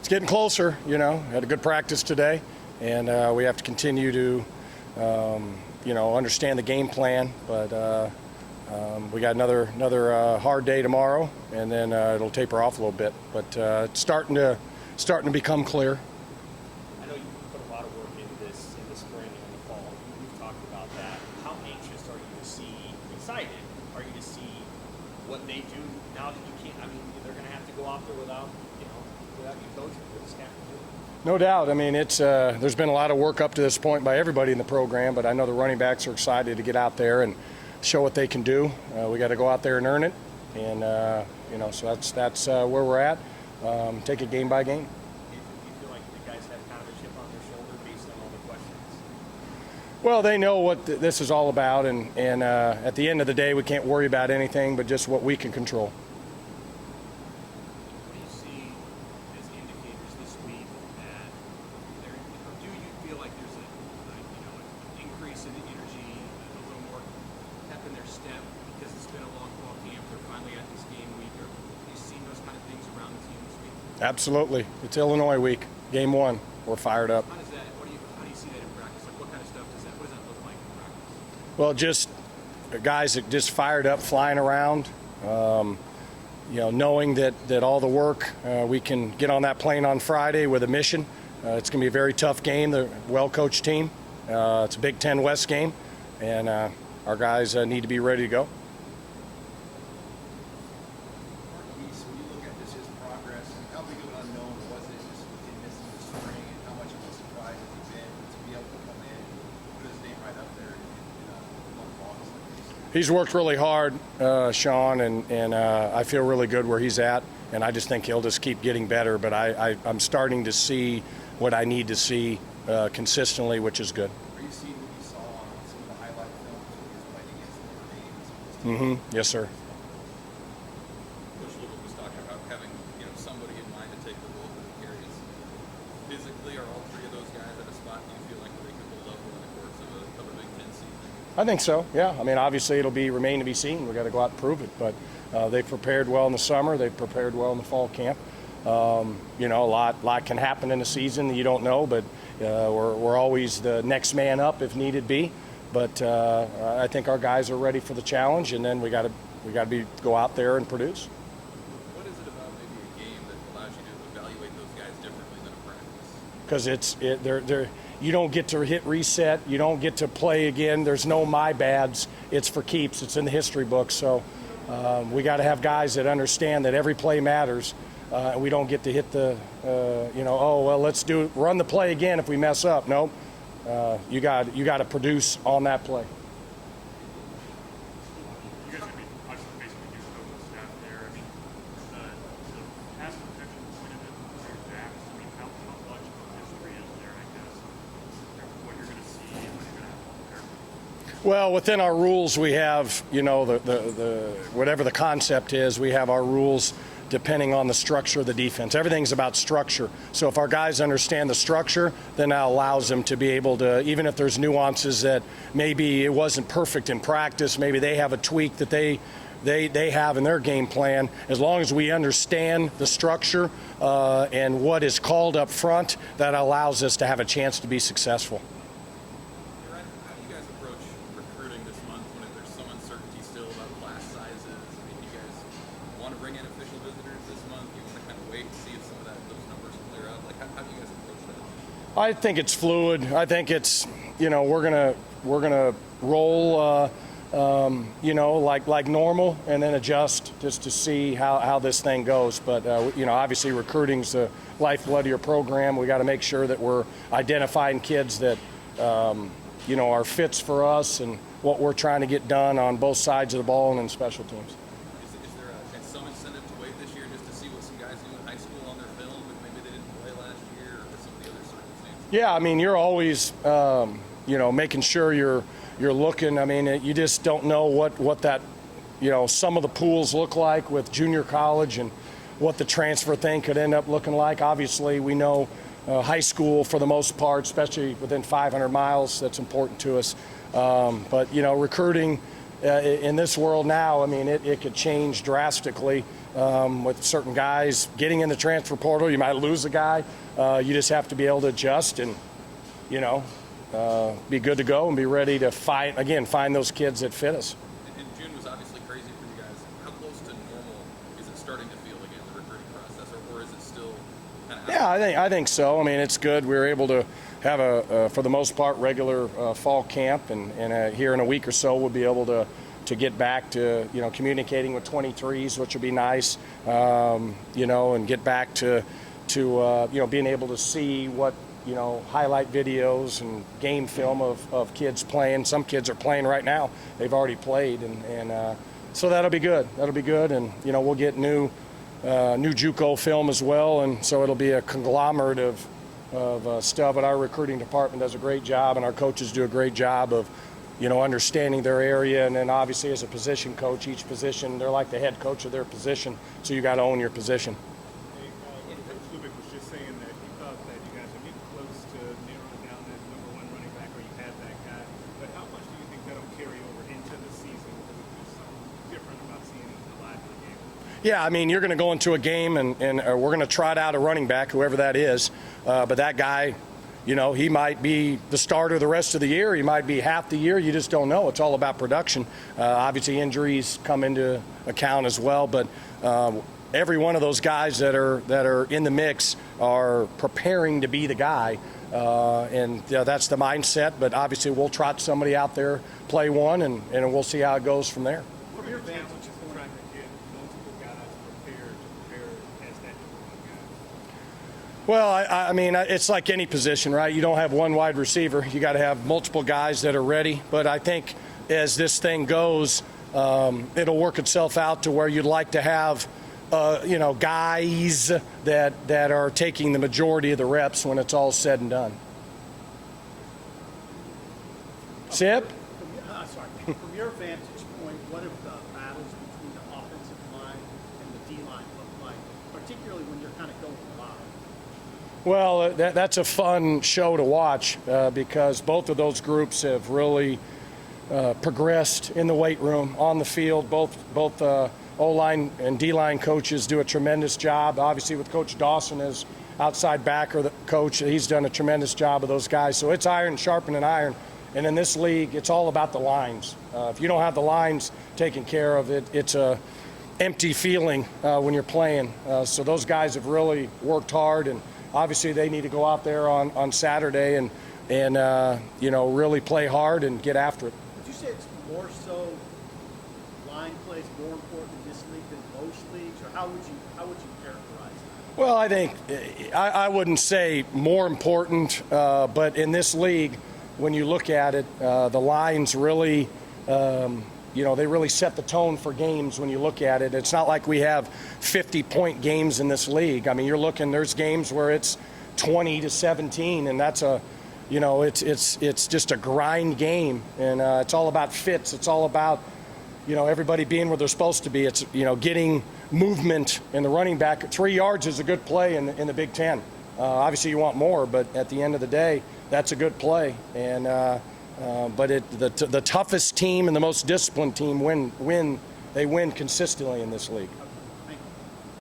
It's getting closer, you know. Had a good practice today, and we have to continue to, understand the game plan. But we got another hard day tomorrow, and then it'll taper off a little bit. But it's starting to become clear. I know you put a lot of work into this in the spring and in the fall. You've talked about that. How anxious are you to see? Excited are you to see what they do now that you can't? I mean, they're going to have to go out there without you coaching. What's staff do? No doubt. I mean, it's there's been a lot of work up to this point by everybody in the program, but I know the running backs are excited to get out there and show what they can do. We got to go out there and earn it, and so that's where we're at. Take it game by game. Do you feel like the guys have kind of a chip on their shoulder based on all the questions? Well, they know what this is all about, and at the end of the day, we can't worry about anything but just what we can control. What do you see as indicators this week that do you feel like there's an increase in the energy, a little more pep in their step because it's been a long fall camp? They're finally at this game week. Or have you seen those kind of things around the team this week? Absolutely. It's Illinois week, game one. We're fired up. How do you see that in practice? Like, what kind of stuff what does that look like in practice? Well, just guys that just fired up, flying around. Knowing that all the work we can get on that plane on Friday with a mission. It's going to be a very tough game. The well-coached team. It's a Big Ten West game, and our guys need to be ready to go. When you look at his progress, how big of an unknown was it just with him missing the spring, and how much of a surprise has he been to be able to come in and put his name right up there in a month long like this? He's worked really hard, Sean, and I feel really good where he's at, and I just think he'll just keep getting better. But I'm starting to see what I need to see consistently, which is good. Are you seeing what you saw on some of the highlight films when he was playing against Notre Dame? Yes, sir. Coach Little was talking about having somebody in mind to take the role of the carries. Physically, are all three of those guys at a spot do you feel like they can hold up over the course of a Big Ten season? I think so. Yeah. I mean, obviously it'll remain to be seen. We got to go out and prove it. But they've prepared well in the summer. They've prepared well in the fall camp. A lot can happen in the season that you don't know, but we're always the next man up if needed be. But I think our guys are ready for the challenge, and then we got to go out there and produce. What is it about maybe a game that allows you to evaluate those guys differently than a practice? Because you don't get to hit reset, you don't get to play again. There's no my bads. It's for keeps. It's in the history books. So we got to have guys that understand that every play matters. We don't get to hit the, let's run the play again if we mess up. No, you got to produce on that play. You guys are going to be obviously basically new coaching staff there. I mean, the pass protection point of it for your backs. I mean, how much of a history is there, I guess, in terms of what you're going to see and what you're going to have to prepare for? Well, within our rules, we have, the whatever the concept is, we have our rules depending on the structure of the defense. Everything's about structure. So if our guys understand the structure, then that allows them to be able to, even if there's nuances that maybe it wasn't perfect in practice, maybe they have a tweak that they have in their game plan, as long as we understand the structure and what is called up front, that allows us to have a chance to be successful. How do you guys approach recruiting this month when there's some uncertainty still about class sizes? I mean, do you guys want to bring in official visitors this month? Do you want to kind of wait and see if some of those numbers clear up? Like, how do you guys approach that? I think it's fluid. I think it's, we're gonna roll, like normal, and then adjust just to see how this thing goes. But obviously recruiting's the lifeblood of your program. We got to make sure that we're identifying kids that are fits for us and what we're trying to get done on both sides of the ball and in special teams. Is there some incentive to wait this year just to see what some guys do in high school on their film and maybe they didn't play last year or some of the other circumstances? Yeah, I mean, you're always, making sure you're looking. I mean, you just don't know what that, some of the pools look like with junior college and what the transfer thing could end up looking like. Obviously, we know high school for the most part, especially within 500 miles, that's important to us. But recruiting in this world now, I mean, it could change drastically with certain guys getting in the transfer portal. You might lose a guy. You just have to be able to adjust and, be good to go and be ready to find those kids that fit us. And June was obviously crazy for you guys. How close to normal is it starting to feel again, the recruiting process, or is it still kind of? Yeah, I think so. I mean, it's good. We were able to have for the most part, regular fall camp, and here in a week or so, we'll be able to get back to communicating with 23s, which will be nice. And get back to being able to see what highlight videos and game film of kids playing. Some kids are playing right now. They've already played, and so that'll be good. That'll be good, and we'll get new JUCO film as well, and so it'll be a conglomerate of stuff. But our recruiting department does a great job, and our coaches do a great job of understanding their area. And then obviously as a position coach, each position, they're like the head coach of their position, so you got to own your position. Coach Lubick was just saying that he thought that you guys are getting close to narrowing down that number one running back, or you had that guy. But how much do you think that'll carry over into the season? Because there's something different about seeing it live in the game. Yeah, I mean, you're going to go into a game and we're going to trot out a running back, whoever that is. But that guy, he might be the starter the rest of the year. He might be half the year. You just don't know. It's all about production. Obviously, injuries come into account as well. But every one of those guys that are in the mix are preparing to be the guy. And that's the mindset. But obviously, we'll trot somebody out there, play one, and we'll see how it goes from there. From your vantage point, trying to get multiple guys prepared to prepare as that number one guy. Well, I mean, it's like any position, right? You don't have one wide receiver. You got to have multiple guys that are ready. But I think as this thing goes, it'll work itself out to where you'd like to have, guys that are taking the majority of the reps when it's all said and done. Sip? From your vantage point, what have the battles between the offensive line and the D-line look like, particularly when you're kind of going live? Well, that's a fun show to watch because both of those groups have really progressed in the weight room, on the field. Both O-line and D-line coaches do a tremendous job. Obviously, with Coach Dawson as outside backer, the coach, he's done a tremendous job of those guys. So it's iron sharpening iron. And in this league, it's all about the lines. If you don't have the lines taken care of, it's a empty feeling when you're playing. So those guys have really worked hard, and obviously they need to go out there on Saturday and really play hard and get after it. Would you say it's more so line plays more important in this league than most leagues, or how would you characterize that? Well, I think I wouldn't say more important, but in this league, when you look at it, the lines really, they really set the tone for games when you look at it. It's not like we have 50-point games in this league. I mean, there's games where it's 20-17, and that's it's just a grind game, and it's all about fits. It's all about, everybody being where they're supposed to be. It's, getting movement in the running back. 3 yards is a good play in the Big Ten. Obviously, you want more, but at the end of the day, that's a good play. And but the toughest team and the most disciplined team win consistently in this league.